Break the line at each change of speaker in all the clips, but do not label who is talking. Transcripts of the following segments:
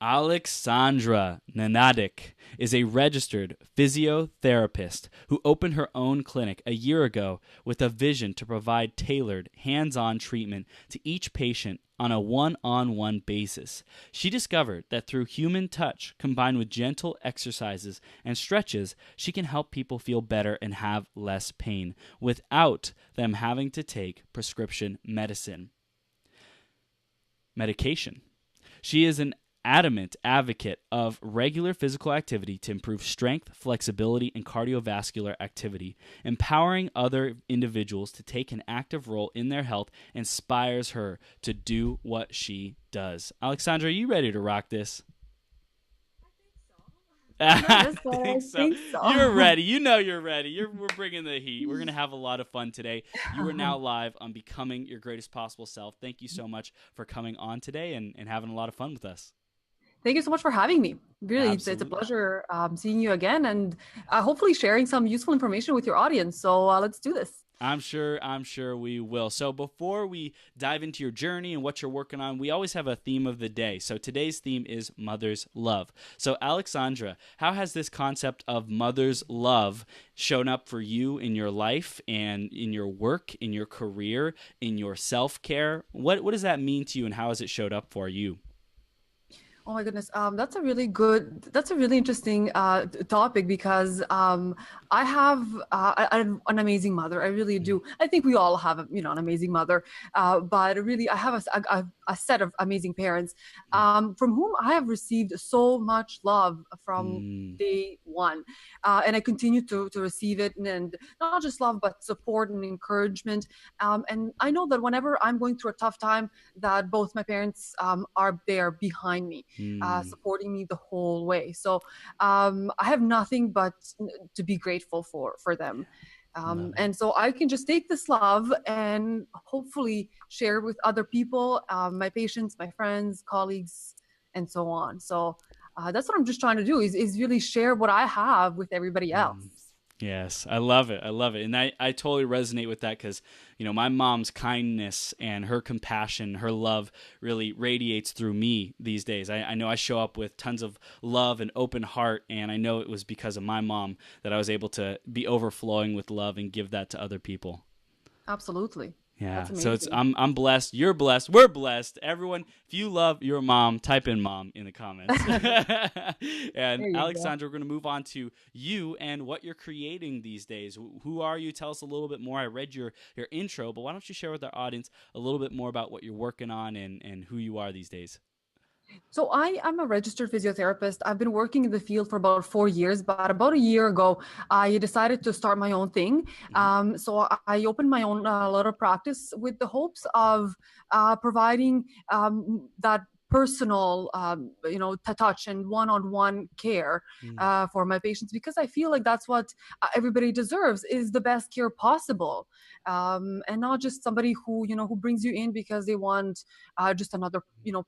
Aleksandra Nenadic is a registered physiotherapist who opened her own clinic a year ago with a vision to provide tailored, hands-on treatment to each patient on a one-on-one basis. She discovered that through human touch combined with gentle exercises and stretches, she can help people feel better and have less pain without them having to take prescription medication. She is an adamant advocate of regular physical activity to improve strength, flexibility, and cardiovascular activity. Empowering other individuals to take an active role in their health inspires her to do what she does. Aleksandra, are you ready to rock this?
Nervous, but
I
I
think so.
think
You're
so.
ready. You know you're ready. We're bringing the heat. We're going to have a lot of fun today. You are now live on Becoming Your Greatest Possible Self. Thank you so much for coming on today and having a lot of fun with us.
Thank you so much for having me. Really, it's a
Absolutely.
pleasure seeing you again and hopefully sharing some useful information with your audience. So let's do this.
I'm sure we will. So before we dive into your journey and what you're working on, we always have a theme of the day. So today's theme is mother's love. So Aleksandra, how has this concept of mother's love shown up for you in your life and in your work, in your career, in your self-care? What does that mean to you and how has it showed up for you?
Oh my goodness, that's a really interesting topic because I have an amazing mother. I really do. I think we all have, an amazing mother. But really, I have a set of amazing parents from whom I have received so much love from
Mm,
day one, and I continue to receive it, and not just love, but support and encouragement. And I know that whenever I'm going through a tough time, that both my parents are there behind me,
mm,
supporting me the whole way. So I have nothing but to be grateful for them.
love it.
And so I can just take this love and hopefully share with other people, my patients, my friends, colleagues, and so on. So that's what I'm just trying to do is really share what I have with everybody else.
Mm. Yes, I love it. I love it. And I totally resonate with that because, my mom's kindness and her compassion, her love really radiates through me these days. I know I show up with tons of love and open heart, and I know it was because of my mom that I was able to be overflowing with love and give that to other people.
Absolutely.
Yeah,
That's
so it's
amazing.
I'm blessed. You're blessed. We're blessed. Everyone, if you love your mom, type in mom in the comments. And
There you go.
Alexandra, we're going to move on to you and what you're creating these days. Who are you? Tell us a little bit more. I read your intro, but why don't you share with our audience a little bit more about what you're working on and who you are these days?
So I am a registered physiotherapist. I've been working in the field for about 4 years, but about a year ago, I decided to start my own thing.
Hmm.
So I opened my own little practice with the hopes of providing that personal, touch and one-on-one care for my patients, because I feel like that's what everybody deserves, is the best care possible, and not just somebody who brings you in because they want just another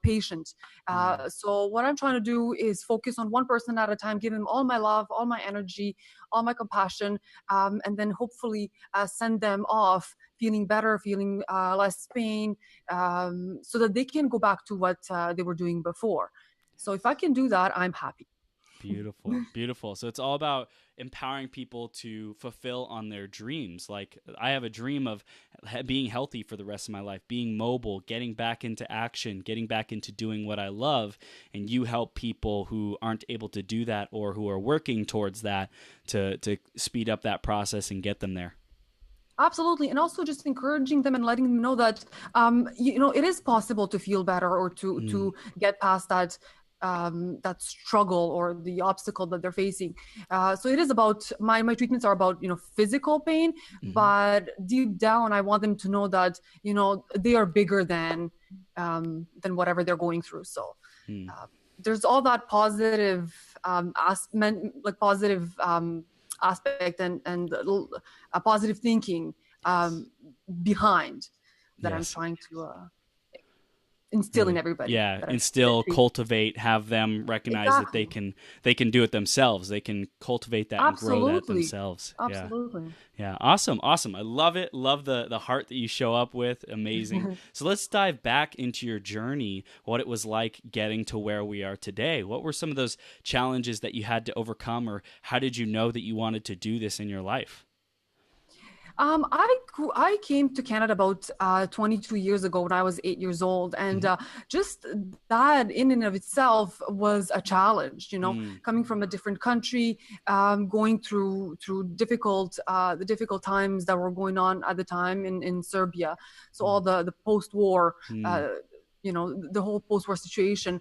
patient.
Mm.
So what I'm trying to do is focus on one person at a time, give them all my love, all my energy, all my compassion, and then hopefully send them off feeling better, feeling less pain, so that they can go back to what they were doing before. So if I can do that, I'm happy.
Beautiful, beautiful. So it's all about empowering people to fulfill on their dreams. Like I have a dream of being healthy for the rest of my life, being mobile, getting back into action, getting back into doing what I love. And you help people who aren't able to do that or who are working towards that to speed up that process and get them there.
Absolutely. And also just encouraging them and letting them know that, it is possible to feel better or
Mm,
to get past that struggle or the obstacle that they're facing. So it is about my treatments are about, physical pain,
hmm.
but deep down, I want them to know that, they are bigger than whatever they're going through. So
Mm.
uh, there's all that positive, positive aspect and a positive thinking
Yes.
behind that I'm
Yes.
trying to instill in everybody.
Yeah,
That
instill,
I
cultivate, have them recognize that
exactly.
they can do it themselves. They can cultivate that and grow that
Absolutely.
themselves. Yeah.
Absolutely.
Yeah, awesome, awesome. I love it. Love the heart that you show up with. Amazing. So let's dive back into your journey, what it was like getting to where we are today. What were some of those challenges that you had to overcome, or how did you know that you wanted to do this in your life?
I came to Canada about 22 years ago when I was 8 years old, and
Hmm.
just that in and of itself was a challenge.
Mm.
Coming from a different country, going through the difficult times that were going on at the time in Serbia. So all the post-war.
Mm.
The whole post-war situation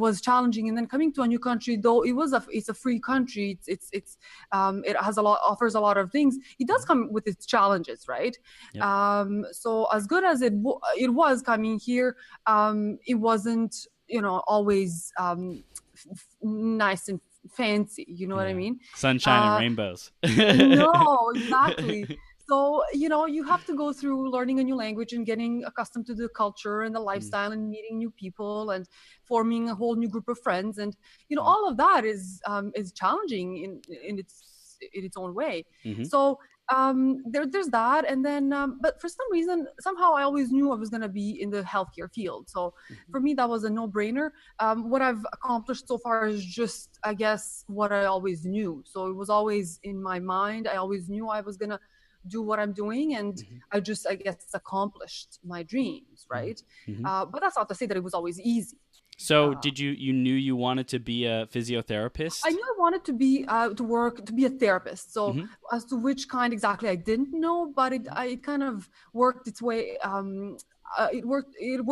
was challenging, and then coming to a new country, though it's a free country, it has offers a lot of things. It does come with its challenges, right?
Yep.
So as good as it was coming here, it wasn't always nice and fancy. You know what I
Yeah.
mean?
Sunshine and
Uh,
rainbows.
no, exactly. So, you have to go through learning a new language and getting accustomed to the culture and the
Mm.
lifestyle and meeting new people and forming a whole new group of friends. And,
Mm.
all of that is challenging in its own way.
Mhm.
So, there's that. And then, but for some reason, somehow I always knew I was going to be in the healthcare field. So
Mhm.
for me, that was a no-brainer. What I've accomplished so far is just, I guess, what I always knew. So it was always in my mind. I always knew I was going to do what I'm doing, and
Mhm.
I guess, accomplished my dreams,
Mhm.
right?
Mhm.
But that's not to say that it was always easy.
So,
Uh,
did you knew you wanted to be a
I
physiotherapist?
knew I wanted to be a therapist. So
Mhm.
as to which kind exactly, I didn't know, but it kind of worked its way. It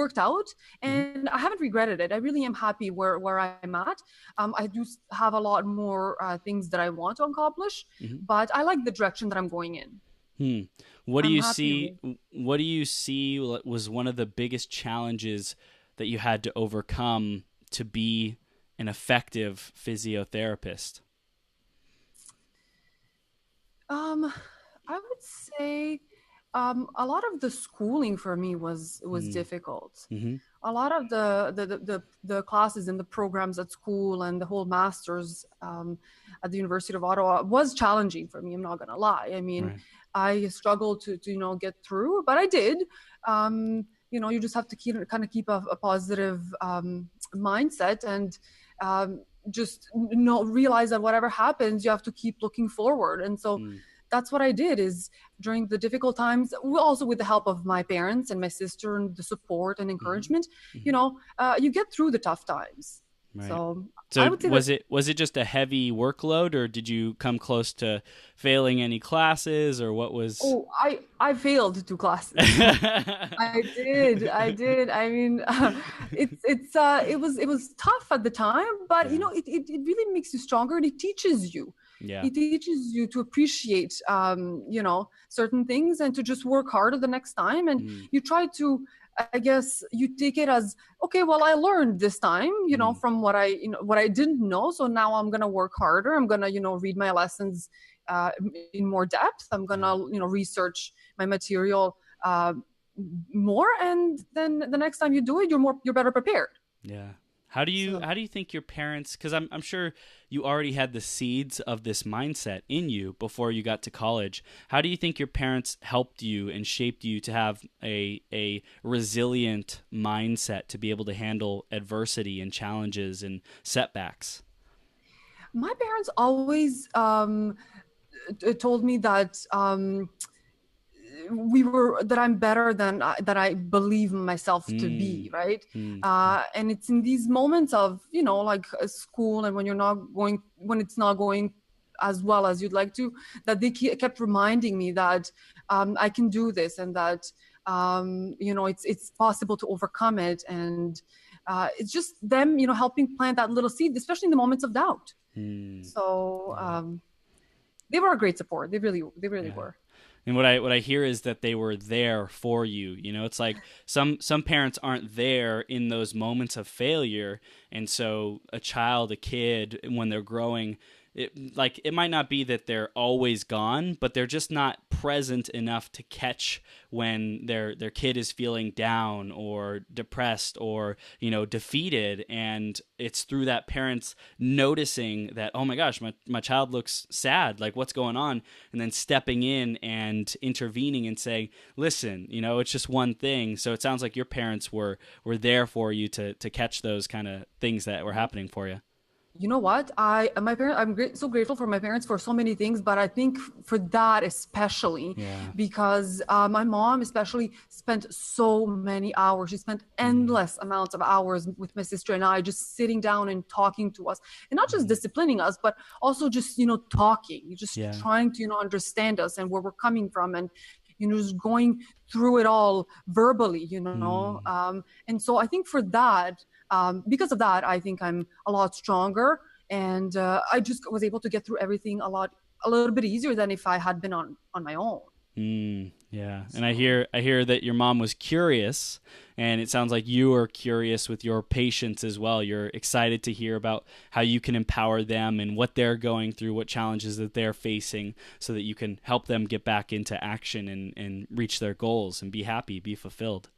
worked out,
Mhm.
and I haven't regretted it. I really am happy where I'm at. I do have a lot more things that I want to accomplish,
Mhm.
but I like the direction that I'm going in.
Hmm. What do
I'm
you
happy
see?
with.
What do you see was one of the biggest challenges that you had to overcome to be an effective physiotherapist?
Um, I would say a lot of the schooling for me was
Hmm.
difficult.
Mm-hmm.
A lot of the classes and the programs at school and the whole masters at the University of Ottawa was challenging for me. I'm not gonna lie. I mean,
Right.
I struggled to get through, but I did. You just have to keep a positive mindset and just realize that whatever happens, you have to keep looking forward. And so
Mm.
that's what I did is during the difficult times, also with the help of my parents and my sister and the support and
Mm-hmm.
encouragement,
Mm-hmm.
you get through the tough times.
Right.
So I
So
would say that,
was it just a heavy workload, or did you come close to failing any classes, or what was?
oh, I failed two classes. I did. I mean, it was tough at the time, but
Yeah.
it really makes you stronger, and it teaches you.
Yeah.
It teaches you to appreciate, certain things, and to just work harder the next time. And
Mm.
you try to, I guess, you take it as, okay, well, I learned this time,
Mm.
from what I didn't know. So now I'm gonna work harder. I'm gonna, read my lessons uh, in more depth. I'm
Yeah.
gonna, research my material uh, more, and then the next time you do it, you're better prepared.
Yeah.
So
How do you think your parents, cuz I'm sure you already had the seeds of this mindset in you before you got to college. How do you think your parents helped you and shaped you to have a resilient mindset to be able to handle adversity and challenges and setbacks?
my parents always told me that I'm better than that I believe myself to be,
Mm.
right?
Mm.
And it's in these moments of, like school, and when it's not going as well as you'd like to, that they kept reminding me that I can do this, and that it's possible to overcome it. And it's just them, helping plant that little seed, especially in the moments of doubt.
Mm.
So
Yeah.
they were a great support. They really
Yeah.
were.
And what I hear is that they were there for you. You know, it's like some parents aren't there in those moments of failure, and so a child, a kid, when they're growing, it might not be that they're always gone, but they're just not present enough to catch when their kid is feeling down or depressed or, defeated. And it's through that parents noticing that, oh my gosh, my child looks sad, like what's going on, and then stepping in and intervening and saying, listen, it's just one thing. So it sounds like your parents were there for you to catch those kind of things that were happening for you.
You know what? So grateful for my parents for so many things, but I think for that especially, because my mom especially spent so many hours. She spent endless amounts of hours with my sister and I, just sitting down and talking to us, and not just disciplining us, but also just talking, just trying to understand us and where we're coming from, and just going through it all verbally, and so I think for that. Because of that, I think I'm a lot stronger, and I just was able to get through everything a little bit easier than if I had been on my own.
Yeah, and I hear that your mom was curious, and it sounds like you are curious with your patients as well. You're excited to hear about how you can empower them and what they're going through, what challenges that they're facing, so that you can help them get back into action and reach their goals and be happy, be fulfilled.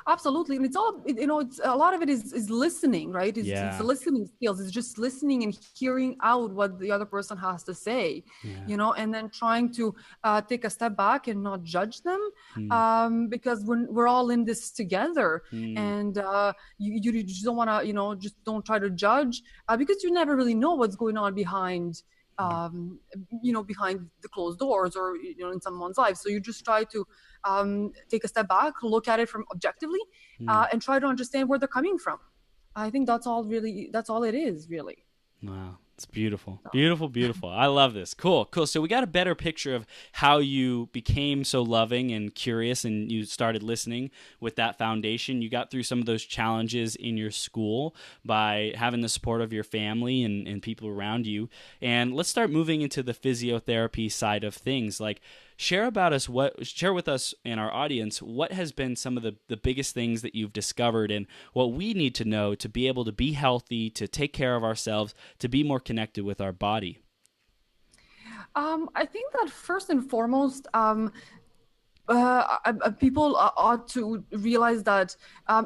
Absolutely. And it's all, it's a lot of it is listening, right? It's the listening skills. It's just listening and hearing out what the other person has to say, and then trying to take a step back and not judge them, because we're all in this together. And you just don't want to, just don't try to judge, because you never really know what's going on behind behind the closed doors or, in someone's life. So you just try to take a step back, look at it from objectively, and try to understand where they're coming from. I think that's all it is, really.
Wow. It's beautiful. Beautiful, beautiful. I love this. Cool. So we got a better picture of how you became so loving and curious, and you started listening with that foundation. You got through some of those challenges in your school by having the support of your family and people around you. And let's start moving into the physiotherapy side of things. Like, share with us and our audience what has been some of the biggest things that you've discovered, and what we need to know to be able to be healthy, to take care of ourselves, to be more connected with our body.
I think that first and foremost, people ought to realize that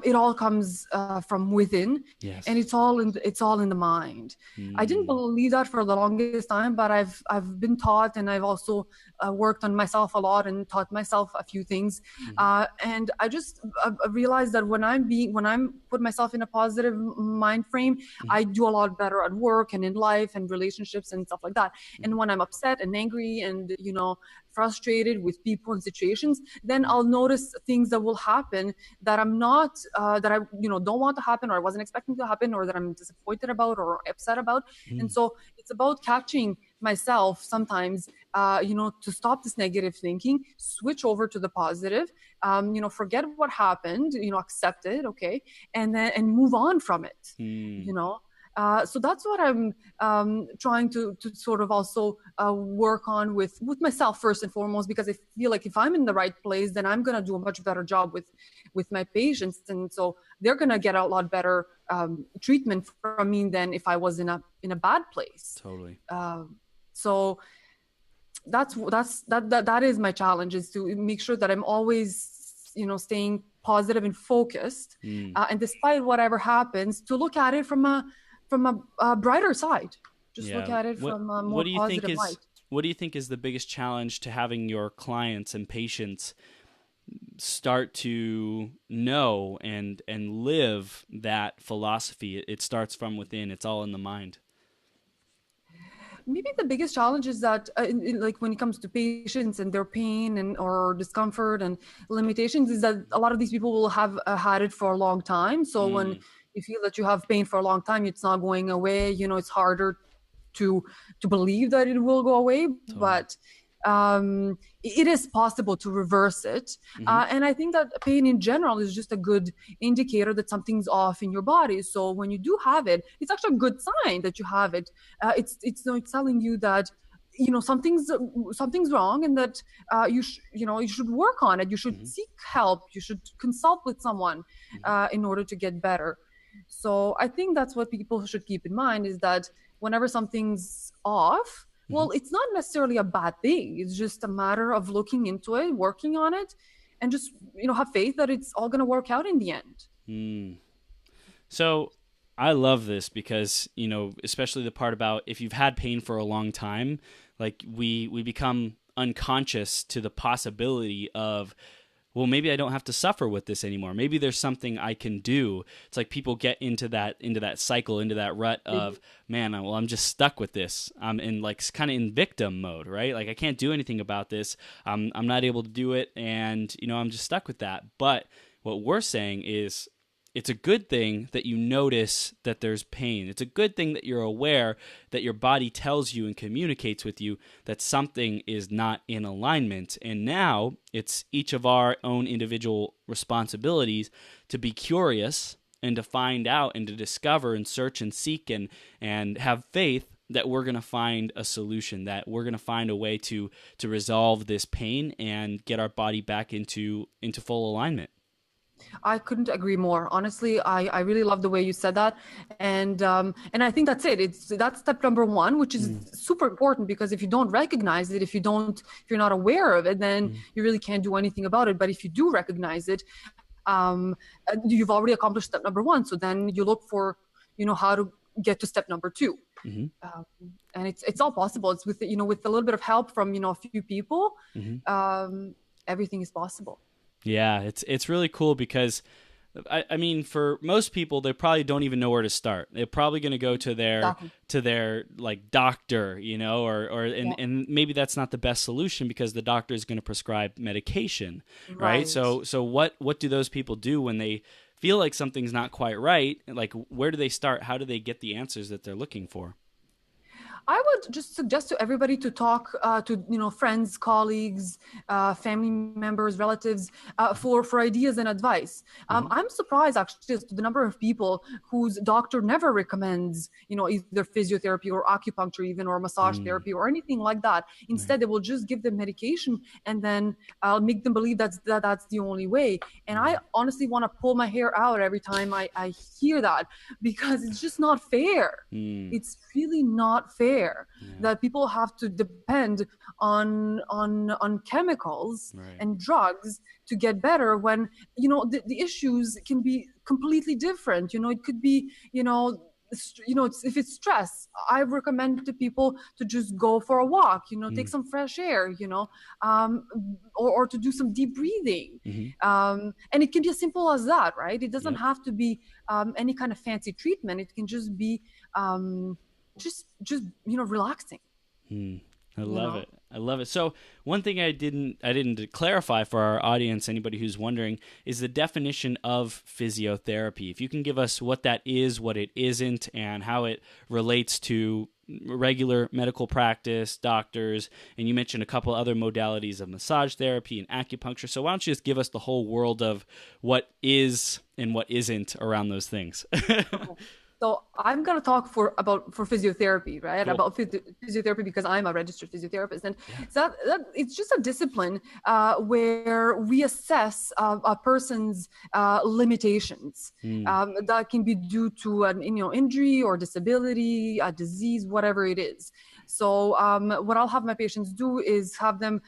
it all comes from within, and it's all in the mind. I didn't believe that for the longest time, but I've been taught, and I've also worked on myself a lot and taught myself a few things, and I just realized that when I'm put myself in a positive mind frame, I do a lot better at work and in life and relationships and stuff like that. And when I'm upset and angry and frustrated with people and situations, then I'll notice things that will happen that I'm not that I don't want to happen, or I wasn't expecting to happen, or that I'm disappointed about or upset about. And so it's about catching myself sometimes, to stop this negative thinking, switch over to the positive, forget what happened, accept it, okay, and move on from it. So that's what I'm trying to sort of also work on with myself first and foremost, because I feel like if I'm in the right place, then I'm going to do a much better job with my patients. And so they're going to get a lot better treatment from me than if I was in a bad place.
Totally.
So that is my challenge, is to make sure that I'm always, staying positive and focused, and despite whatever happens, to look at it from a brighter side. Just look at it from a more positive light.
What do you think is the biggest challenge to having your clients and patients start to know and live that philosophy? It starts from within. It's all in the mind.
Maybe the biggest challenge is that like when it comes to patients and their pain and or discomfort and limitations, is that a lot of these people will have had it for a long time. So when you feel that you have pain for a long time, it's not going away, it's harder to believe that it will go away. Totally. But it is possible to reverse it. And I think that pain in general is just a good indicator that something's off in your body. So when you do have it, it's actually a good sign that you have it. It's telling you that something's wrong, and that you should work on it. You should seek help. You should consult with someone in order to get better. So I think that's what people should keep in mind, is that whenever something's off, well, it's not necessarily a bad thing. It's just a matter of looking into it, working on it, and just, have faith that it's all going to work out in the end.
So I love this because, especially the part about if you've had pain for a long time, like we become unconscious to the possibility of, well, maybe I don't have to suffer with this anymore. Maybe there's something I can do. It's like people get into that cycle, into that rut of, man, well, I'm just stuck with this. I'm in kind of in victim mode, right? Like I can't do anything about this. I'm not able to do it, and I'm just stuck with that. But what we're saying is, it's a good thing that you notice that there's pain. It's a good thing that you're aware that your body tells you and communicates with you that something is not in alignment. And now it's each of our own individual responsibilities to be curious and to find out and to discover and search and seek and have faith that we're going to find a solution, that we're going to find a way to resolve this pain and get our body back into full alignment.
I couldn't agree more. Honestly, I really love the way you said that. And I think that's it. That's step number one, which is super important, because if you don't recognize it, if you're not aware of it, then you really can't do anything about it. But if you do recognize it, you've already accomplished step number one. So then you look for, how to get to step number two. And it's all possible. It's with, with a little bit of help from, a few people, everything is possible.
Yeah, it's really cool because, I mean, for most people, they probably don't even know where to start. They're probably going to go to their like doctor, and maybe that's not the best solution because the doctor is going to prescribe medication, right? So what do those people do when they feel like something's not quite right? Like, where do they start? How do they get the answers that they're looking for?
I would just suggest to everybody to talk to friends, colleagues, family members, relatives for ideas and advice. I'm surprised actually to the number of people whose doctor never recommends either physiotherapy or acupuncture even, or massage therapy or anything like that. Instead, they will just give them medication and then make them believe that's the only way. And I honestly want to pull my hair out every time I hear that, because it's just not fair. It's really not fair. That people have to depend on chemicals and drugs to get better, when the issues can be completely different. It could be if it's stress, I recommend to people to just go for a walk, take some fresh air, or to do some deep breathing. And it can be as simple as that, right? It doesn't have to be any kind of fancy treatment. It can just be just relaxing.
I love it. I love it. So one thing I didn't clarify for our audience, anybody who's wondering, is the definition of physiotherapy. If you can give us what that is, what it isn't, and how it relates to regular medical practice, doctors, and you mentioned a couple other modalities of massage therapy and acupuncture. So why don't you just give us the whole world of what is and what isn't around those things?
So I'm going to talk for physiotherapy, right? Cool. About physiotherapy, because I'm a registered physiotherapist. And that it's just a discipline where we assess a person's limitations that can be due to an injury or disability, a disease, whatever it is. So what I'll have my patients do is have them,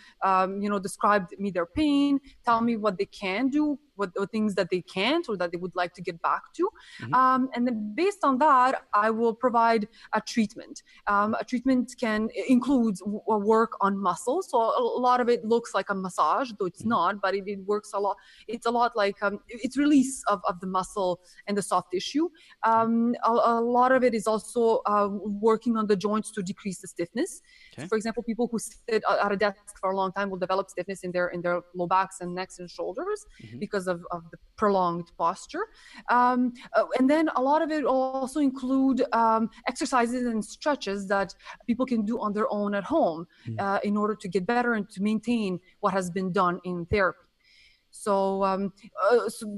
describe me their pain, tell me what they can do, what things that they can't or that they would like to get back to. And then based on that, I will provide a treatment. A treatment can include work on muscles. So a lot of it looks like a massage, though it's not, but it works a lot. It's a lot like it's release of the muscle and the soft tissue. A lot of it is also working on the joints to decrease the stiffness. Okay. So for example, people who sit at a desk for a long time will develop stiffness in their low backs and necks and shoulders because of the prolonged posture. And then a lot of it will also include exercises and stretches that people can do on their own at home in order to get better and to maintain what has been done in therapy. So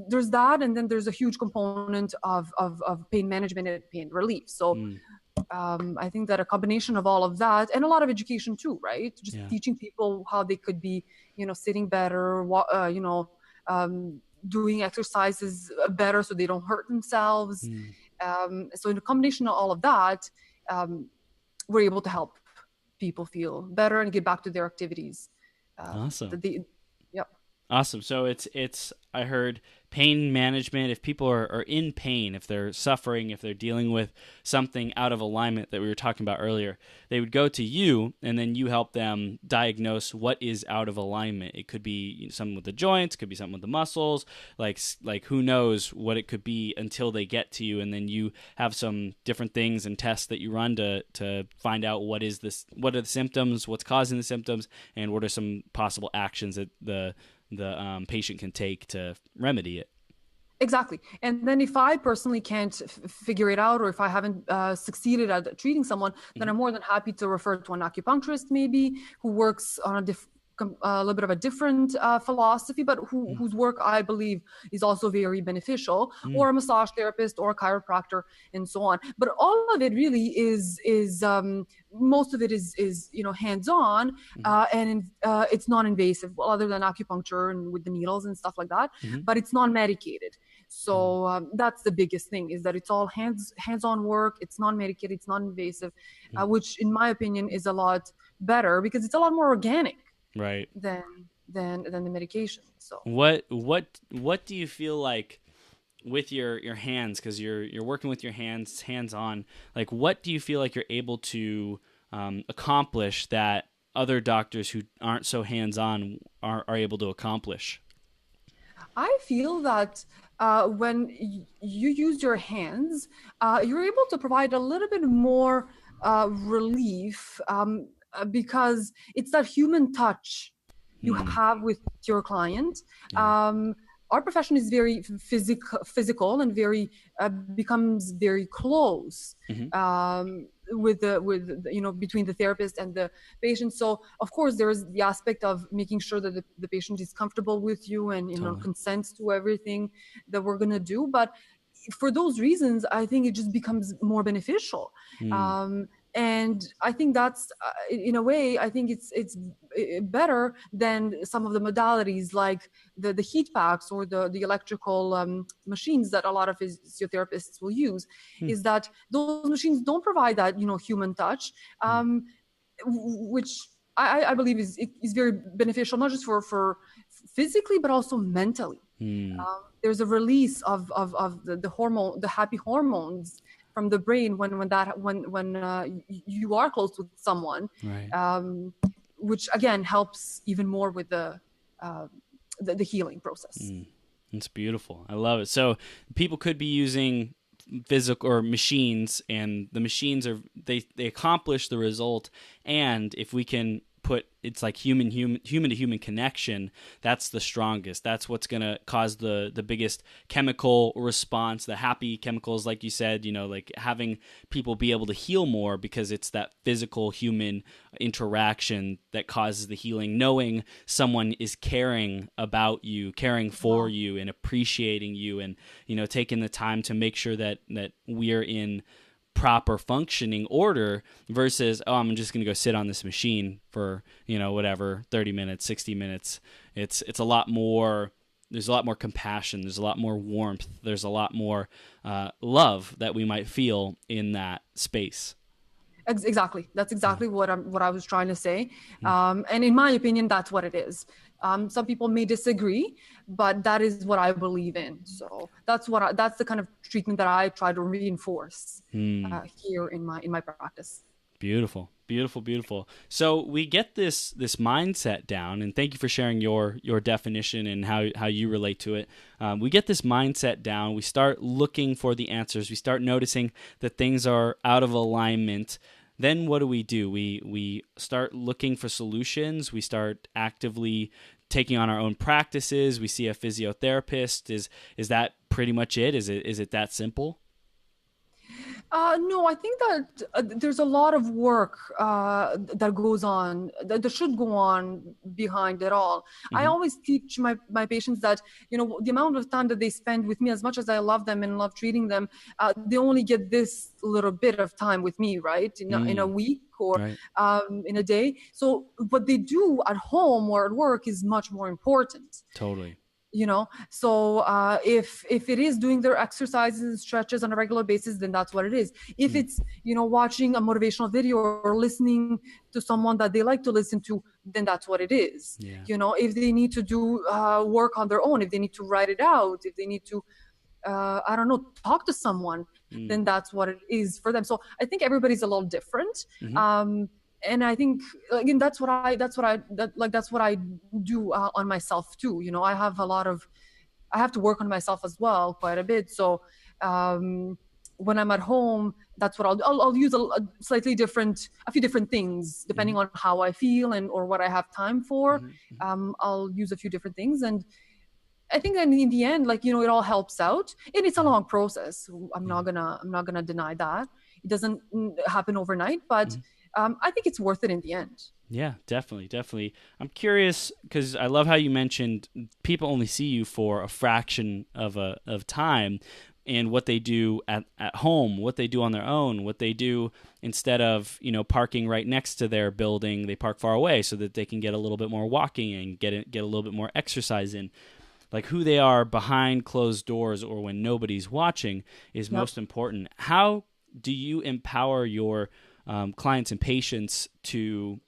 there's that, and then there's a huge component of pain management and pain relief. So I think that a combination of all of that, and a lot of education too, right? Just teaching people how they could be, sitting better, doing exercises better so they don't hurt themselves. So in a combination of all of that, we're able to help people feel better and get back to their activities.
Awesome.
Yep.
Awesome. So it's I heard pain management. If people are in pain, if they're suffering, if they're dealing with something out of alignment that we were talking about earlier, they would go to you, and then you help them diagnose what is out of alignment. It could be something with the joints, could be something with the muscles, like who knows what it could be until they get to you, and then you have some different things and tests that you run to find out what are the symptoms, what's causing the symptoms, and what are some possible actions that the patient can take to remedy it.
Exactly. And then if I personally can't figure it out, or if I haven't succeeded at treating someone, then I'm more than happy to refer to an acupuncturist maybe, who works on a little bit of a different philosophy, but whose work I believe is also very beneficial, or a massage therapist or a chiropractor and so on. But all of it really is most of it is hands-on, and it's non-invasive, well, other than acupuncture and with the needles and stuff like that, but it's non-medicated. So that's the biggest thing, is that it's all hands-on work. It's non-medicated, it's non-invasive, which in my opinion is a lot better, because it's a lot more organic,
right,
than the medication. So
what do you feel like with your hands, because you're working with your hands on, like what do you feel like you're able to accomplish that other doctors who aren't so hands-on are able to accomplish?
I feel that when you use your hands, you're able to provide a little bit more relief, because it's that human touch you have with your client. Our profession is very physical and very becomes very close with between the therapist and the patient. So of course there is the aspect of making sure that the patient is comfortable with you and consents to everything that we're gonna do. But for those reasons, I think it just becomes more beneficial. And I think that's in a way, I think it's better than some of the modalities, like the heat packs or the electrical machines that a lot of physiotherapists will use. Is that those machines don't provide that human touch, which I believe is very beneficial, not just for physically but also mentally. There's a release of the hormone, the happy hormones from the brain when you are close with someone, right. Which again helps even more with the healing process.
It's beautiful. I love it. So people could be using physical or machines, and the machines they accomplish the result. And if we can put, it's like human to human connection, that's the strongest. That's what's going to cause the biggest chemical response, the happy chemicals, like you said, like having people be able to heal more, because it's that physical human interaction that causes the healing. Knowing someone is caring about you, caring for you, and appreciating you, and taking the time to make sure that we're in proper functioning order, versus I'm just going to go sit on this machine for 30 minutes, 60 minutes. It's a lot more, there's a lot more compassion, there's a lot more warmth, there's a lot more love that we might feel in that space.
Exactly. That's exactly what I was trying to say. And in my opinion, that's what it is. Some people may disagree, but that is what I believe in. So that's the kind of treatment that I try to reinforce here in my practice.
Beautiful, beautiful, beautiful. So we get this mindset down, and thank you for sharing your definition and how you relate to it. We get this mindset down. We start looking for the answers. We start noticing that things are out of alignment. Then what do? We start looking for solutions. We start actively taking on our own practices. We see a physiotherapist. Is that pretty much it? Is it that simple?
No, I think that there's a lot of work that goes on, that should go on behind it all. I always teach my patients that, the amount of time that they spend with me, as much as I love them and love treating them, they only get this little bit of time with me, right? In a week or in a day. So what they do at home or at work is much more important.
Totally.
So if it is doing their exercises and stretches on a regular basis, then that's what it is. If it's watching a motivational video or listening to someone that they like to listen to, then that's what it is. If they need to do work on their own, if they need to write it out, if they need to I don't know, talk to someone, then that's what it is for them. So I think everybody's a little different. And I think, again, that's what I do on myself too. I have to work on myself as well quite a bit. So when I'm at home, that's what I'll use a few different things depending on how I feel or what I have time for. I'll use a few different things, and I think that in the end, it all helps out, and it's a long process. I'm not gonna deny that it doesn't happen overnight, but I think it's worth it in the end.
Yeah, definitely. I'm curious because I love how you mentioned people only see you for a fraction of time, and what they do at home, what they do on their own, what they do instead of parking right next to their building, they park far away so that they can get a little bit more walking and get a little bit more exercise in. Like who they are behind closed doors or when nobody's watching is most important. How do you empower your clients and patients to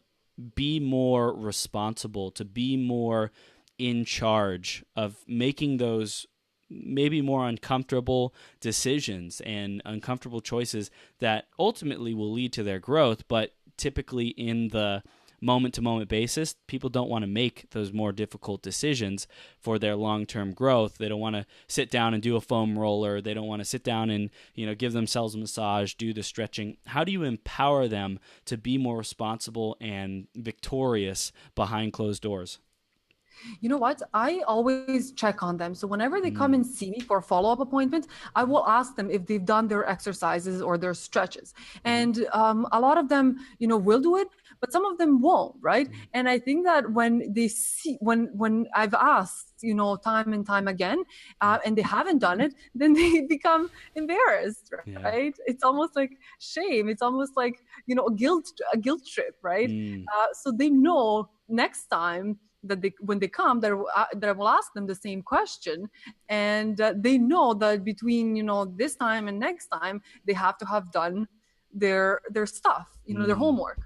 be more responsible, to be more in charge of making those maybe more uncomfortable decisions and uncomfortable choices that ultimately will lead to their growth, but typically in the moment-to-moment basis, people don't want to make those more difficult decisions for their long-term growth. They don't want to sit down and do a foam roller. They don't want to sit down and give themselves a massage, do the stretching. How do you empower them to be more responsible and victorious behind closed doors?
You know what? I always check on them. So whenever they come and see me for a follow-up appointment, I will ask them if they've done their exercises or their stretches. And a lot of them, will do it, but some of them won't, right? And I think that when they see, when I've asked, time and time again, and they haven't done it, then they become embarrassed, right? It's almost like shame. It's almost like, a guilt trip, right? So they know next time that when they come, that I will ask them the same question, and they know that between this time and next time they have to have done their stuff, their homework.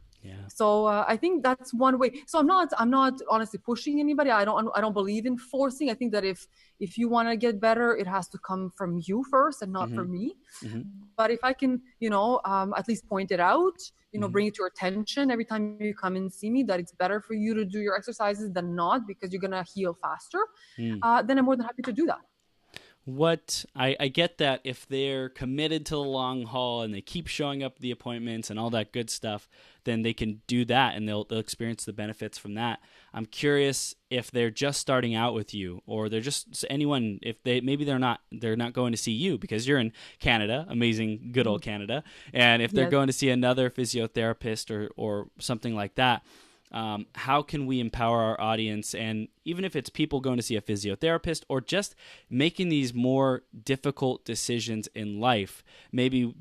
So I think that's one way. So I'm not honestly pushing anybody. I don't believe in forcing. I think that if you want to get better, it has to come from you first and not from me. But if I can, at least point it out, bring it to your attention every time you come and see me, that it's better for you to do your exercises than not because you're going to heal faster, then I'm more than happy to do that.
I get that if they're committed to the long haul and they keep showing up at the appointments and all that good stuff, then they can do that and they'll experience the benefits from that. I'm curious if they're just starting out with you, or they're just anyone, if they're not going to see you because you're in Canada, amazing good old Canada, and if they're going to see another physiotherapist or something like that. How can we empower our audience? And even if it's people going to see a physiotherapist or just making these more difficult decisions in life, maybe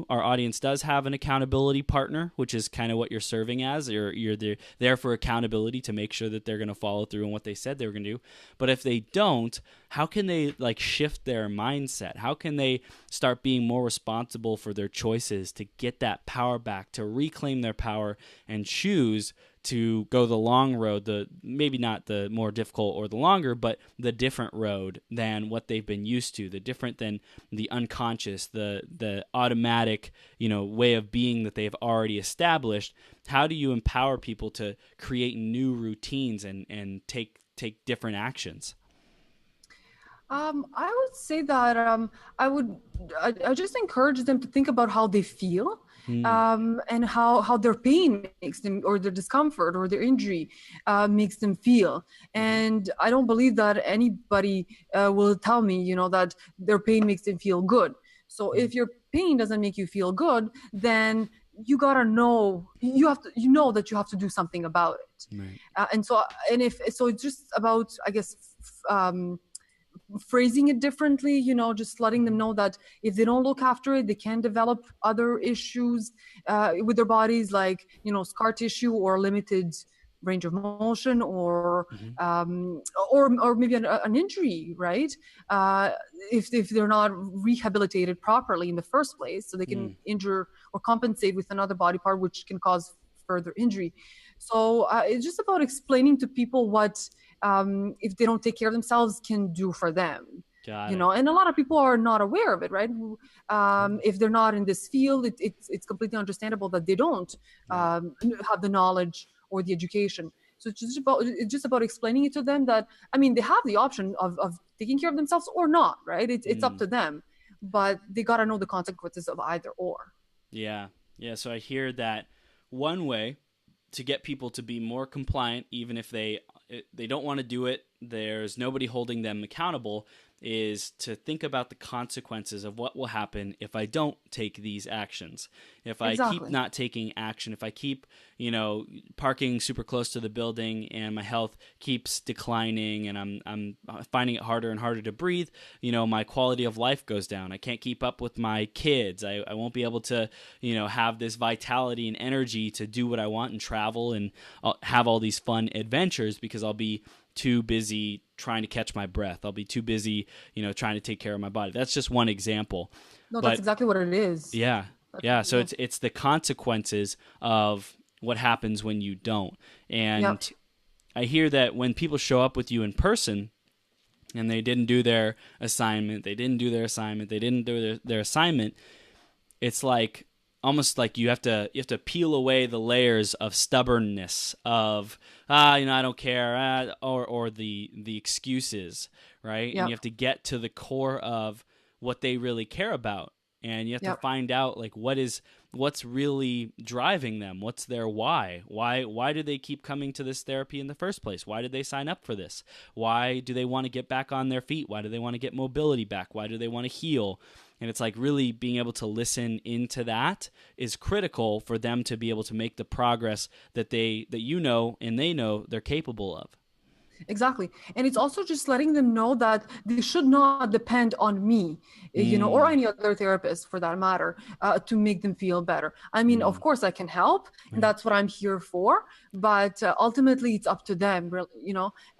our audience does have an accountability partner, which is kind of what you're serving as. You're there for accountability to make sure that they're going to follow through on what they said they were going to do. But if they don't, how can they shift their mindset? How can they start being more responsible for their choices to get that power back, to reclaim their power and choose to go the long road, maybe not the more difficult or the longer, but the different road than what they've been used to, the different than the unconscious, the automatic, way of being that they've already established. How do you empower people to create new routines and take different actions?
I would say that I just encourage them to think about how they feel, and how their pain makes them, or their discomfort or their injury makes them feel. And I don't believe that anybody will tell me, that their pain makes them feel good. So if your pain doesn't make you feel good, then you gotta know, that you have to do something about it. Right. So it's just about, I guess, phrasing it differently, just letting them know that if they don't look after it, they can develop other issues with their bodies, like, scar tissue or limited range of motion or
Mm-hmm.
or maybe an injury, right? If they're not rehabilitated properly in the first place, so they can injure or compensate with another body part, which can cause further injury. So it's just about explaining to people what if they don't take care of themselves can do for them.
Got
You
it.
know, and a lot of people are not aware of it, right? If they're not in this field, it's completely understandable that they don't
Right.
have the knowledge or the education. So it's just about explaining it to them that, I mean, they have the option of taking care of themselves or not, right? It's up
Mm.
to them, but they got to know the consequences of either or.
Yeah. Yeah. So I hear that one way to get people to be more compliant, even if they don't want to do it, there's nobody holding them accountable, is to think about the consequences of what will happen if I don't take these actions. If I keep
Exactly.
not taking action, if I keep, parking super close to the building and my health keeps declining and I'm finding it harder and harder to breathe, my quality of life goes down. I can't keep up with my kids. I won't be able to, have this vitality and energy to do what I want and travel and have all these fun adventures because I'll be too busy trying to catch my breath. I'll be too busy, trying to take care of my body. That's just one example.
No, that's
But
exactly what it is.
yeah,
That's,
yeah. So
yeah.
it's the consequences of what happens when you don't.
Yep.
And I hear that when people show up with you in person and they didn't do their assignment, they didn't do their assignment, it's like almost like you have to peel away the layers of stubbornness of I don't care, or the excuses, right? And you
Yep.
have to get to the core of what they really care about, and you have to
Yep.
find out like what's really driving them, what's their why do they keep coming to this therapy in the first place, why did they sign up for this, why do they want to get back on their feet, why do they want to get mobility back, why do they want to heal. And it's like really being able to listen into that is critical for them to be able to make the progress that and they know they're capable of.
Exactly. And it's also just letting them know that they should not depend on me, or
Mm,
any other therapist for that matter, to make them feel better. I mean, of
mm,
course, I can help, and
right.
that's what I'm here for. But ultimately, it's up to them,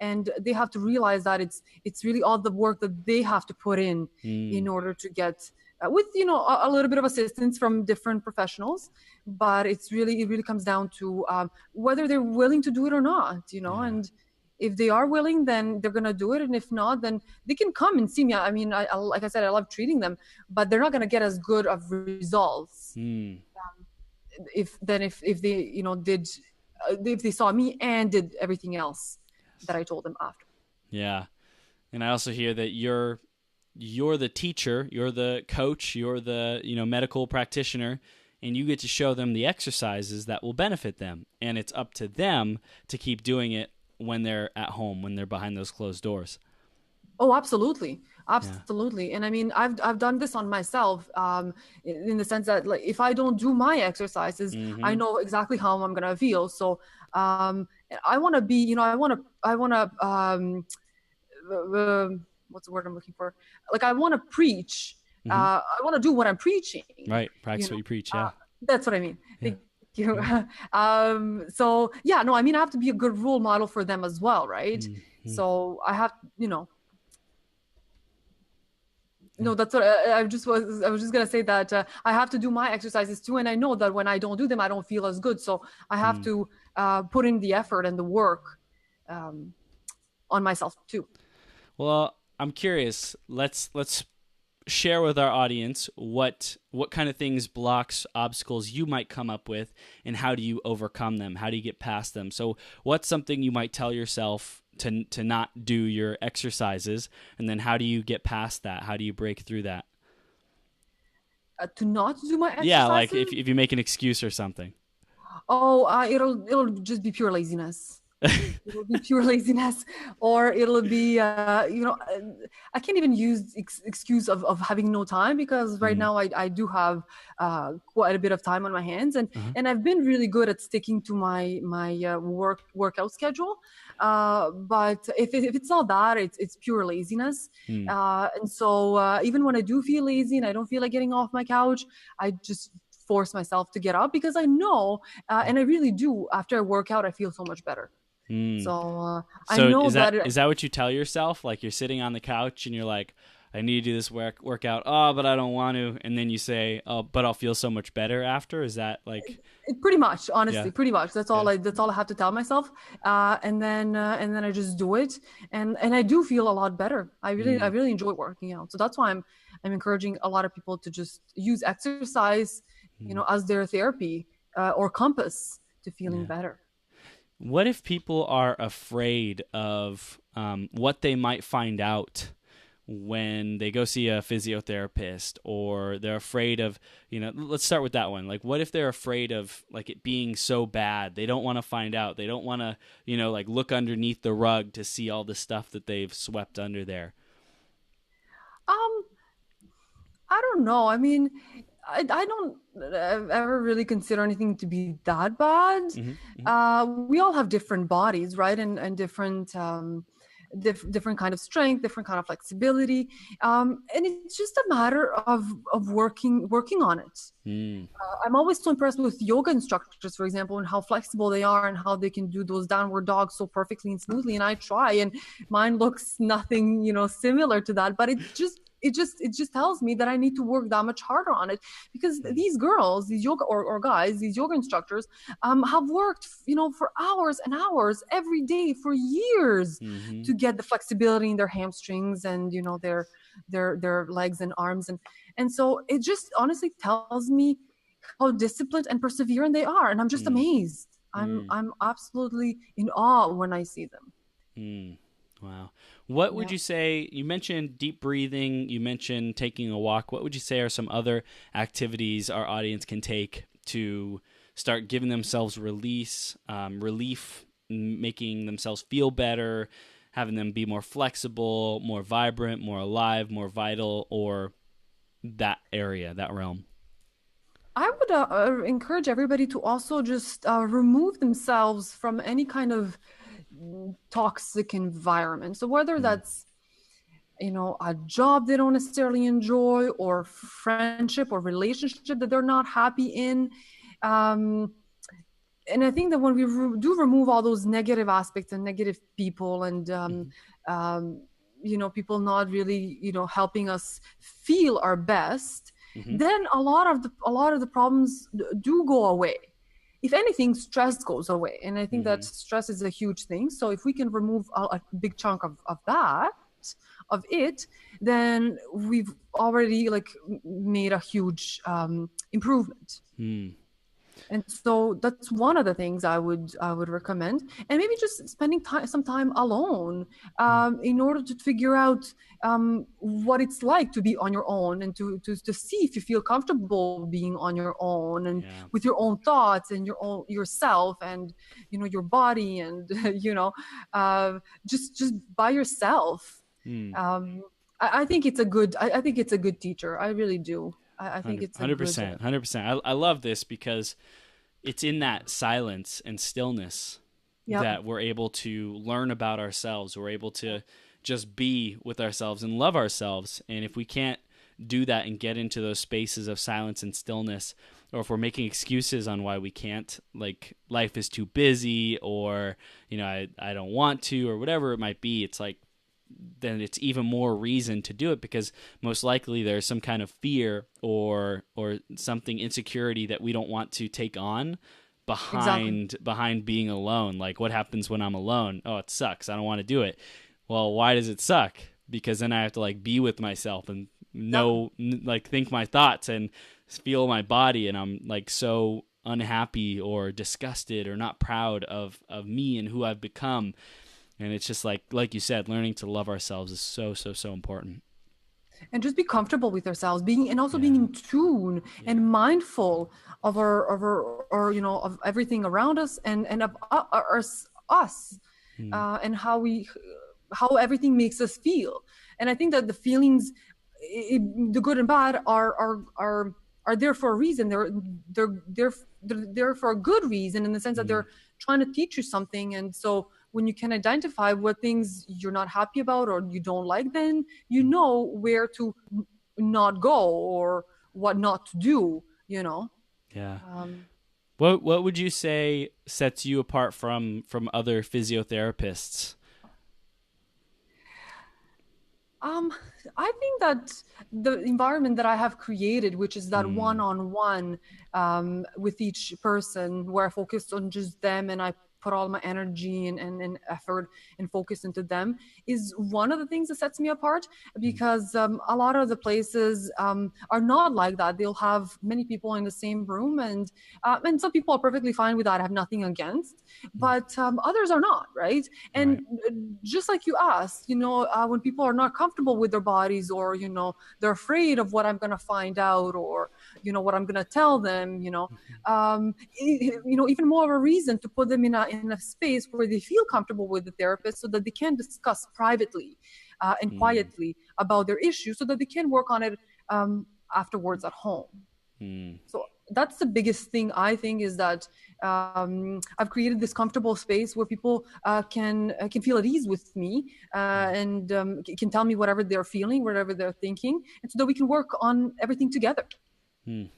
and they have to realize that it's really all the work that they have to put in
Mm,
order to get. With a little bit of assistance from different professionals, but it really comes down to whether they're willing to do it or not,
yeah.
and if they are willing, then they're gonna do it, and if not, then they can come and see me. I mean, like I said, I love treating them, but they're not gonna get as good of results
Mm,
if they did if they saw me and did everything else that I told them after.
yeah. And I also hear that you're the teacher, you're the coach, you're the medical practitioner, and you get to show them the exercises that will benefit them, and it's up to them to keep doing it when they're at home, when they're behind those closed doors.
Oh, absolutely.
Yeah.
Absolutely. And I mean, I've done this on myself, in the sense that, like, if I don't do my exercises, I
Mm-hmm.
know exactly how I'm gonna feel. So I want to be, I want to what's the word I'm looking for? Like, I want to preach.
Mm-hmm.
I want to do what I'm preaching.
Right.
You
Practice what
know,
you preach.
uh,
Yeah.
that's what I mean.
Yeah.
Thank you.
Yeah.
So yeah, no, I mean, I have to be a good role model for them as well, right?
Mm-hmm.
So I have,
Yeah.
no, that's what I was just gonna say that I have to do my exercises too, and I know that when I don't do them, I don't feel as good. So I have
Mm.
to put in the effort and the work um, on myself too.
Well, I'm curious. Let's share with our audience what kind of things, blocks, obstacles you might come up with, and how do you overcome them? How do you get past them? So, what's something you might tell yourself to not do your exercises, and then how do you get past that? How do you break through that?
To not do my
Yeah, like
exercises,
if you make an excuse or something.
oh, it'll just be pure laziness. It'll be pure laziness, or it'll be I can't even use excuse of having no time, because right
Mm.
now I do have quite a bit of time on my hands, and
Uh-huh.
and I've been really good at sticking to my workout schedule. But if it's not that, it's pure laziness.
Mm.
And so even when I do feel lazy and I don't feel like getting off my couch, I just force myself to get up, because I know, and I really do, after I work out, I feel so much better.
Mm.
So I
So
know
is that what you tell yourself? Like you're sitting on the couch and you're like, I need to do this workout. Oh, but I don't want to. And then you say, oh, but I'll feel so much better after. Is that like,
pretty much,
yeah,
honestly, pretty much.
yeah.
That's all I have to tell myself. And then I just do it, and I do feel a lot better. I
Mm,
really enjoy working out. So that's why I'm encouraging a lot of people to just use exercise,
mm,
as their therapy, or compass to feeling
yeah.
better.
What if people are afraid of what they might find out when they go see a physiotherapist, or they're afraid of, let's start with that one. Like, what if they're afraid of like it being so bad? They don't want to find out. They don't want to, like look underneath the rug to see all the stuff that they've swept under there.
Um, I don't know. I mean, I don't ever really consider anything to be that bad.
Hmm. Hmm.
We all have different bodies, right? And different, different kind of strength, different kind of flexibility. And it's just a matter of working on it.
Mm.
I'm always so impressed with yoga instructors, for example, and how flexible they are and how they can do those downward dogs so perfectly and smoothly. And I try, and mine looks nothing, similar to that. But it just tells me that I need to work that much harder on it, because
Mm.
these girls, these yoga or guys, these yoga instructors, have worked, for hours and hours every day for years
Hmm.
to get the flexibility in their hamstrings and their legs and arms, and so it just honestly tells me how disciplined and perseverant they are, and I'm just
Mm.
amazed. I'm
Mm.
I'm absolutely in awe when I see them.
Mm. Wow. What would
Yeah.
you say? You mentioned deep breathing, you mentioned taking a walk. What would you say are some other activities our audience can take to start giving themselves relief, making themselves feel better, having them be more flexible, more vibrant, more alive, more vital, or that area, that realm?
I would encourage everybody to also just remove themselves from any kind of toxic environment. So whether
Mm.
that's a job they don't necessarily enjoy, or friendship or relationship that they're not happy in, um, and I think that when we do remove all those negative aspects and negative people, and
Hmm.
um, people not really helping us feel our best,
Hmm.
then a lot of the problems do go away. If anything, stress goes away, and I think that
Hmm.
stress is a huge thing. So if we can remove a big chunk of that, of it, then we've already like made a huge improvement.
Mm.
And so that's one of the things I would recommend, and maybe just spending some time alone,
Mm.
in order to figure out what it's like to be on your own, and to see if you feel comfortable being on your own, and
Yeah.
with your own thoughts and yourself, and your body, and just by yourself.
Mm.
um, I think it's a good I think it's a good teacher. I really do. I think it's a good
100%, 100%. I love this because it's in that silence and stillness
yep.
that we're able to learn about ourselves. We're able to just be with ourselves and love ourselves. And if we can't do that and get into those spaces of silence and stillness, or if we're making excuses on why we can't, like life is too busy, or I don't want to, or whatever it might be, it's like then it's even more reason to do it, because most likely there's some kind of fear or something, insecurity that we don't want to take on
Exactly.
behind being alone. Like, what happens when I'm alone? Oh, it sucks, I don't want to do it. Well, why does it suck? Because then I have to like be with myself and
Yep.
like think my thoughts and feel my body, and I'm like so unhappy or disgusted or not proud of me and who I've become. And it's just like you said, learning to love ourselves is so, so, so important.
And just be comfortable with ourselves, being and also being
Yeah.
in tune
Yeah.
and mindful of our of everything around us, and of us,
Mm.
and how everything makes us feel. And I think that the feelings, the good and bad, are there for a reason. They're for a good reason, in the sense that
Mm.
they're trying to teach you something. And so when you can identify what things you're not happy about or you don't like, then you
Mm.
know where to not go, or what not to do.
Yeah.
Um,
What would you say sets you apart other physiotherapists?
Um, I think that the environment that I have created, which is that
Mm,
one-on-one with each person, where I focus on just them and I put all my energy and effort and focus into them, is one of the things that sets me apart.
mm,
Because a lot of the places are not like that. They'll have many people in the same room, and some people are perfectly fine with that. I have nothing against,
mm.
but others are not, right?
Right.
And just like you asked, when people are not comfortable with their bodies, or they're afraid of what I'm going to find out, or what I'm going to tell them, even more of a reason to put them in a space where they feel comfortable with the therapist, so that they can discuss privately and
Mm,
quietly about their issue, so that they can work on it afterwards at home.
mm,
So that's the biggest thing, I think, is that I've created this comfortable space where people can feel at ease with me,
mm,
and can tell me whatever they're feeling, whatever they're thinking, and so that we can work on everything together.
mm.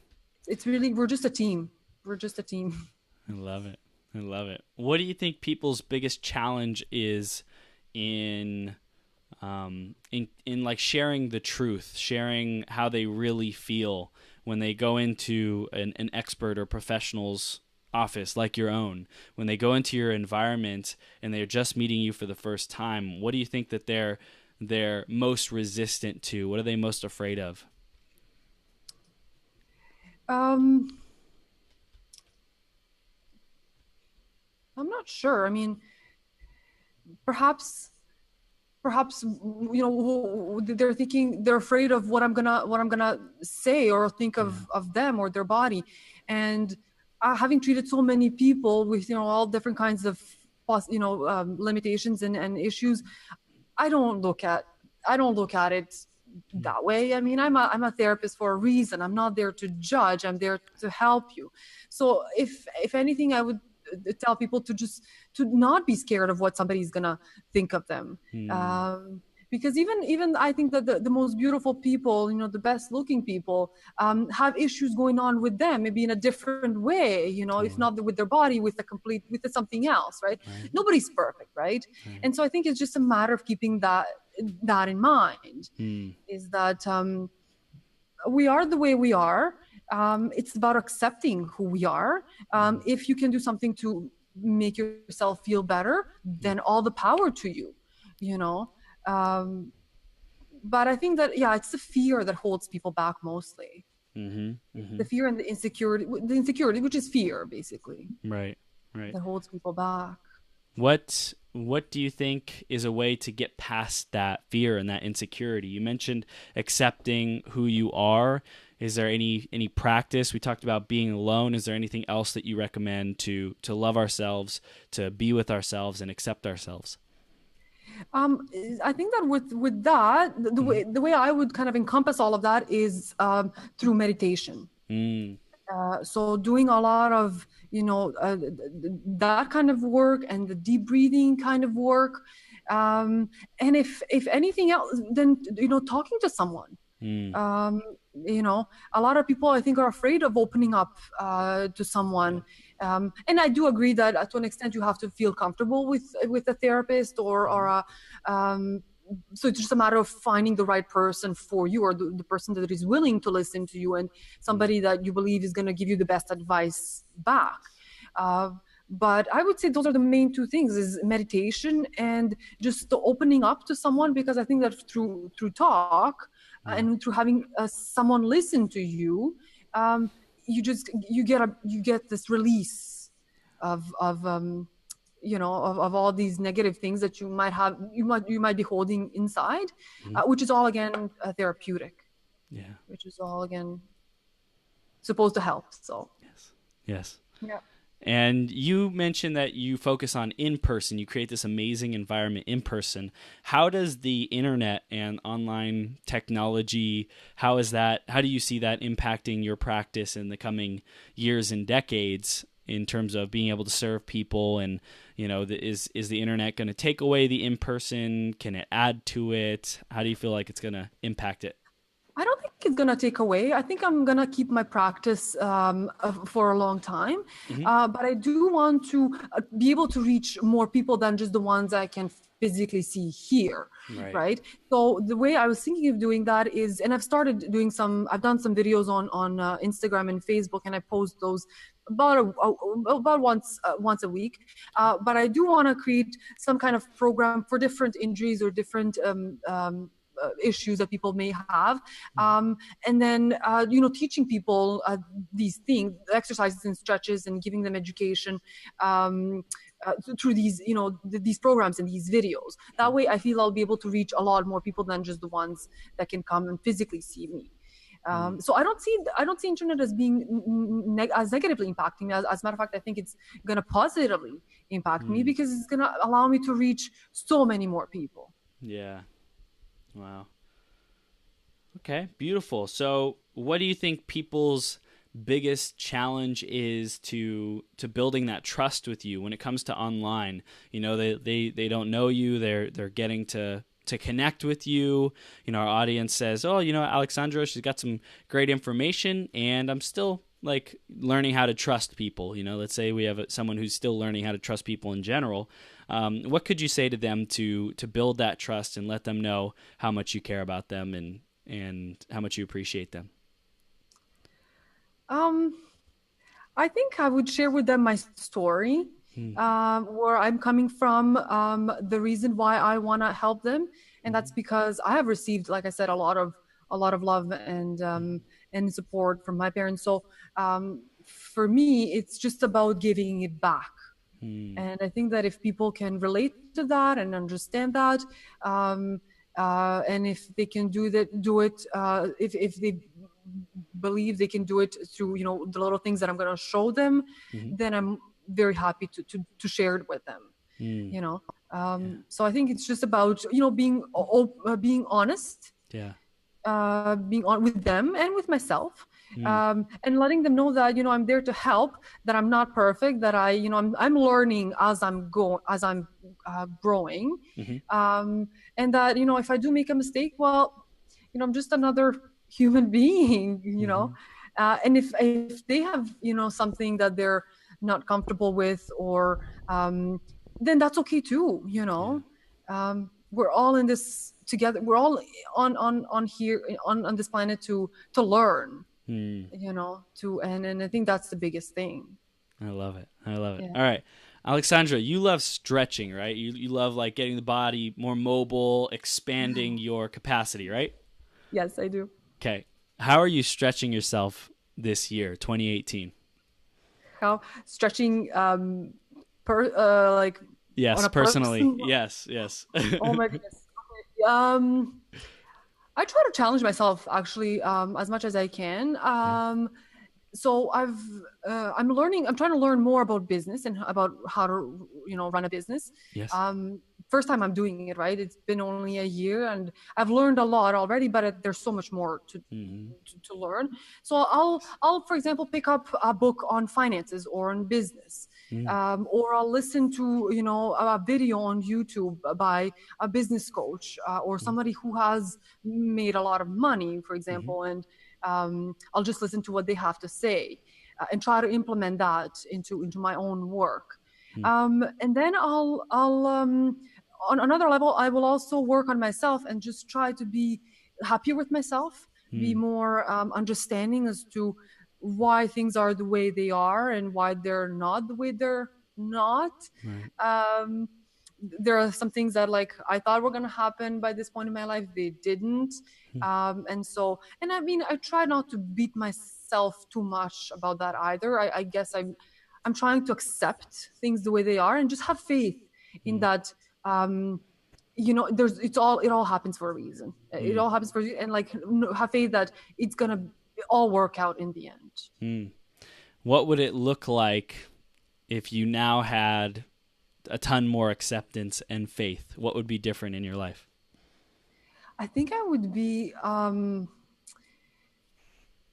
It's really, we're just a team. We're just a team.
I love it. I love it. What do you think people's biggest challenge is in in like sharing the truth, sharing how they really feel when they go into an expert or professional's office like your own, when they go into your environment and they're just meeting you for the first time? What do you think that they're most resistant to? What are they most afraid of?
Um, I'm not sure. I mean, perhaps they're thinking, they're afraid of what I'm gonna say or think
Yeah.
of them or their body. And having treated so many people with all different kinds of limitations and issues, I don't look at I don't look at it
Mm,
that way. I mean, I'm a therapist for a reason. I'm not there to judge. I'm there to help you. So if anything, I would tell people to not be scared of what somebody's gonna think of them.
mm,
Um, because even I think that the most beautiful people, the best looking people, have issues going on with them, maybe in a different way, if
totally.
not with their body, with something else, right?
Right.
Nobody's perfect, right?
Right.
And so I think it's just a matter of keeping that in mind,
Mm,
is that we are the way we are. It's about accepting who we are.
mm,
If you can do something to make yourself feel better,
mm,
then all the power to you, you know. Um, but I think that, yeah, it's the fear that holds people back mostly.
mm-hmm, mm-hmm.
The fear and the insecurity, which is fear, basically,
Right. Right.
that holds people back.
What do you think is a way to get past that fear and that insecurity? You mentioned accepting who you are. Is there any practice? We talked about being alone. Is there anything else that you recommend to love ourselves, to be with ourselves and accept ourselves?
Um, I think that with that, the
Mm-hmm.
way I would kind of encompass all of that is through meditation.
Mm,
So doing a lot of that kind of work and the deep breathing kind of work, and if anything else, then talking to someone.
mm,
um, a lot of people, I think, are afraid of opening up to someone, and I do agree that to an extent you have to feel comfortable with a therapist or
mm,
a so it's just a matter of finding the right person for you, or the person that is willing to listen to you, and
mm,
somebody that you believe is going to give you the best advice back. uh, but I would say those are the main two things: is meditation and just the opening up to someone, because I think that through talk
yeah.
and through having someone listen to you, um, you get this release of all these negative things that you might be holding inside,
Mm,
which is all again therapeutic,
yeah.
which is all again supposed to help. So
Yes. Yes.
yeah.
And you mentioned that you focus on in person. You create this amazing environment in person. How does the internet and online technology, how do you see that impacting your practice in the coming years and decades in terms of being able to serve people? And, is the internet going to take away the in person? Can it add to it? How do you feel like it's going to impact it?
I don't think think it's gonna take away. I think I'm gonna keep my practice for a long time, but I do want to be able to reach more people than just the ones I can physically see here, right? So the way I was thinking of doing that is, and I've started doing I've done some videos on Instagram and Facebook, and I post those about once a week. But I do want to create some kind of program for different injuries or different issues that people may have, and then teaching people these things, exercises and stretches, and giving them education through these these programs and these videos. That way I feel I'll be able to reach a lot more people than just the ones that can come and physically see me. So I don't see internet as being as negatively impacting me. As a matter of fact, I think it's going to positively impact me, because it's going to allow me to reach so many more people.
Yeah. Wow. Okay, beautiful. So what do you think people's biggest challenge is to building that trust with you when it comes to online? They don't know you. They're getting to connect with you. Our audience says, oh, Aleksandra, she's got some great information, and I'm still like learning how to trust people. Let's say we have someone who's still learning how to trust people in general. What could you say to them to build that trust and let them know how much you care about them and how much you appreciate them?
I think I would share with them my story, where I'm coming from, the reason why I want to help them, and that's because I have received, like I said, a lot of love and support from my parents. So for me, it's just about giving it back. And I think that if people can relate to that and understand that, and if they can do it, if they believe they can do it through the little things that I'm going to show them, then I'm very happy to share it with them. So I think it's just about being honest, being on with them and with myself, and letting them know that I'm there to help, that I'm not perfect, that I'm learning as I'm growing, and that if I do make a mistake, well, I'm just another human being, and if they have something that they're not comfortable with, or then that's okay too. We're all in this together. We're all on here on this planet to learn, and I think that's the biggest thing.
I love it. Yeah.
Yeah.
All right, Aleksandra, you love stretching, right? You love like getting the body more mobile, expanding your capacity, right?
Yes, I do.
Okay. How are you stretching yourself this year, 2018?
How stretching like
yes, personally. Yes.
Oh my goodness. Okay. I try to challenge myself actually as much as I can. So I'm trying to learn more about business and about how to run a business.
Yes.
First time I'm doing it, right? It's been only a year and I've learned a lot already, but there's so much more to learn. So I'll for example pick up a book on finances or on business. Or I'll listen to a video on YouTube by a business coach or somebody who has made a lot of money, for example, and I'll just listen to what they have to say and try to implement that into my own work. And then I'll on another level, I will also work on myself and just try to be happier with myself, be more understanding as to why things are the way they are and why they're not the way they're not. Right. There are some things that like I thought were going to happen by this point in my life, they didn't. And I mean, I try not to beat myself too much about that either. I guess I'm trying to accept things the way they are and just have faith in that. It all happens for a reason. It all happens for a reason, and like have faith that it's gonna all work out in the end.
What would it look like if you now had a ton more acceptance and faith? What would be different in your life?
I think I would be a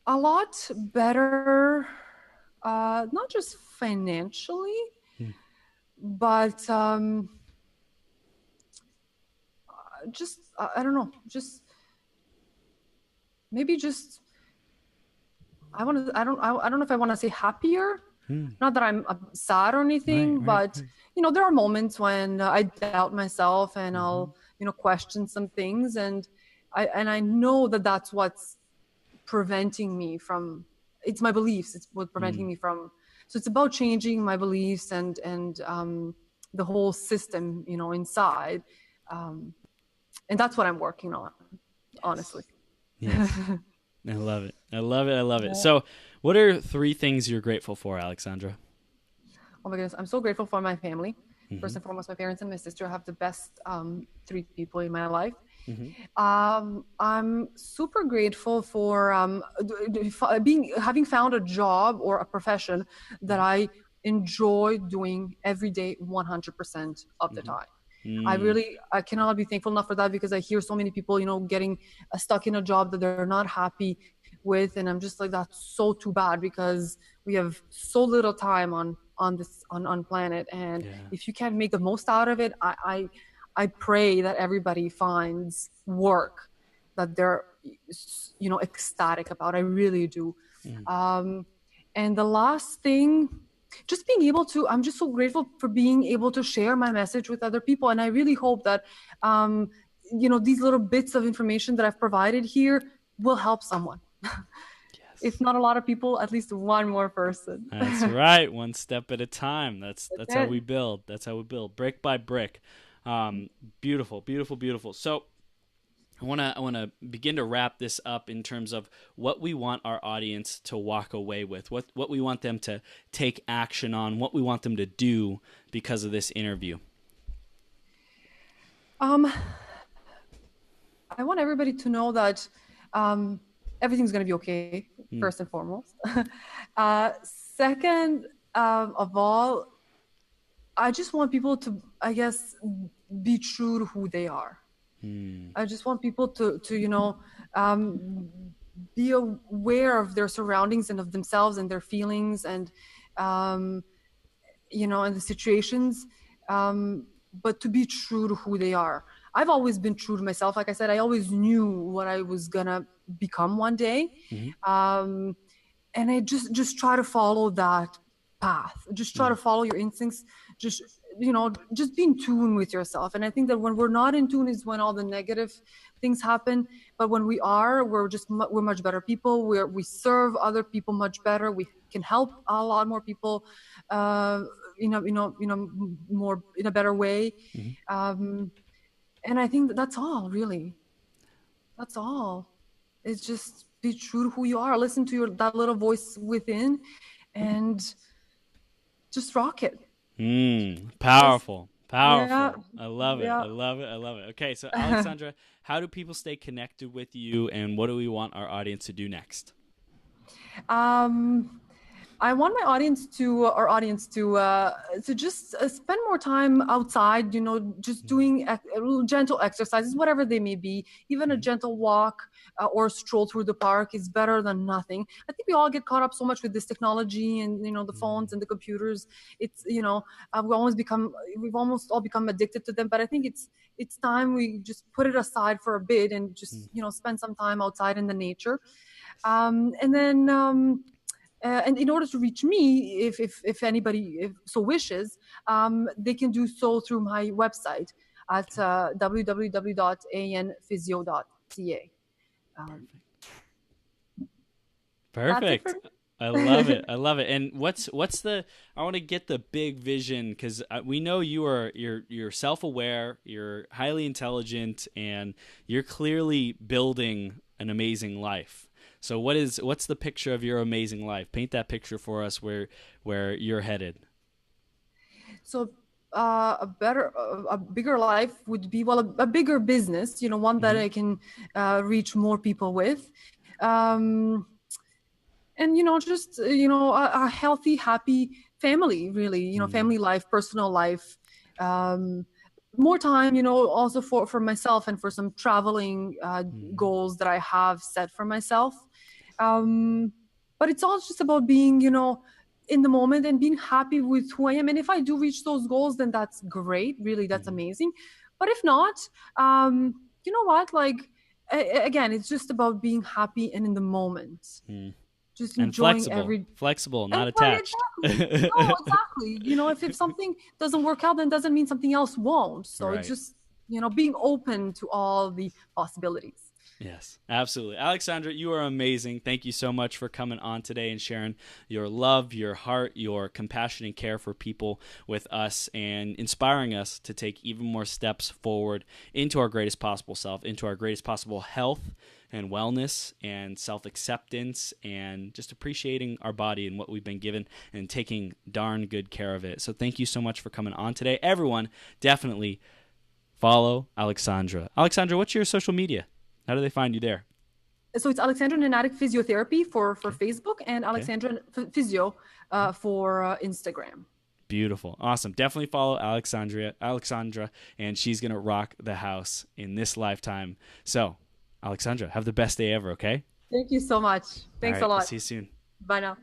lot better, not just financially, but just I don't know, just maybe just, I don't know if I want to say happier. Not that I'm sad or anything, but there are moments when I doubt myself and I'll, question some things, and I know that that's what's preventing me from. It's my beliefs. It's what's preventing me from. So it's about changing my beliefs and the whole system, inside, and that's what I'm working on, honestly.
Yes. I love it. I love it. I love it. So, what are 3 things you're grateful for, Aleksandra?
Oh my goodness, I'm so grateful for my family. First and foremost, my parents and my sister. I have the best 3 people in my life. I'm super grateful for having found a job or a profession that I enjoy doing every day 100% of the time. I cannot be thankful enough for that, because I hear so many people, getting stuck in a job that they're not happy with. And I'm just like, that's so too bad, because we have so little time on this planet. And if you can't make the most out of it, I pray that everybody finds work that they're, ecstatic about. I really do. And the last thing, just being able to, I'm just so grateful for being able to share my message with other people. And I really hope that, these little bits of information that I've provided here will help someone. If not a lot of people, at least one more person.
That's right. One step at a time. That's how we build. That's how we build, brick by brick. Beautiful, beautiful, beautiful. So I want to begin to wrap this up in terms of what we want our audience to walk away with, what we want them to take action on, what we want them to do because of this interview.
I want everybody to know that everything's going to be okay, first and foremost. Second of all, I just want people to, I guess, be true to who they are. I just want people to be aware of their surroundings and of themselves and their feelings and, and the situations, but to be true to who they are. I've always been true to myself. Like I said, I always knew what I was gonna become one day. And I just try to follow that path. Just try to follow your instincts. Just be in tune with yourself. And I think that when we're not in tune is when all the negative things happen. But when we are, we're much better people. We serve other people much better. We can help a lot more people, more in a better way. And I think that's all, really. That's all. It's just be true to who you are. Listen to that little voice within, and just rock it.
Powerful.
Yeah.
I love it.
Yeah.
I love it. I love it. Okay, so Aleksandra, how do people stay connected with you, and what do we want our audience to do next?
I want my audience to just spend more time outside, just doing gentle exercises, whatever they may be. Even a gentle walk or a stroll through the park is better than nothing. I think we all get caught up so much with this technology and, the phones and the computers. It's, we've almost all become addicted to them, but I think it's time we just put it aside for a bit and just, spend some time outside in the nature. And then, and in order to reach me, if anybody so wishes, they can do so through my website at www.anphysio.ca.
Perfect. I love it. I love it. And what's the? I want to get the big vision, because we know you're self-aware, you're highly intelligent, and you're clearly building an amazing life. So what's the picture of your amazing life? Paint that picture for us where you're headed.
So a bigger life would be, well, a bigger business, one that I can reach more people with. And, just, a healthy, happy family, really, family life, personal life, more time, also for myself and for some traveling goals that I have set for myself. But it's all just about being, in the moment and being happy with who I am. And if I do reach those goals, then that's great. Really, that's amazing. But if not, you know what? Like, again, it's just about being happy and in the moment. Just
And
enjoying
flexible, not
and
attached.
exactly. No, exactly. If something doesn't work out, then doesn't mean something else won't. So
Right.
it's just, being open to all the possibilities.
Yes, absolutely. Aleksandra, you are amazing. Thank you so much for coming on today and sharing your love, your heart, your compassion and care for people with us, and inspiring us to take even more steps forward into our greatest possible self, into our greatest possible health and wellness and self-acceptance, and just appreciating our body and what we've been given and taking darn good care of it. So thank you so much for coming on today. Everyone, definitely follow Aleksandra. Aleksandra, what's your social media? How do they find you there?
So it's Aleksandra Nenadic Physiotherapy for Facebook, and Aleksandra Physio for Instagram.
Beautiful. Awesome. Definitely follow Aleksandra, and she's going to rock the house in this lifetime. So, Aleksandra, have the best day ever, okay?
Thank you so much. Thanks
All right,
a lot.
See you soon.
Bye now.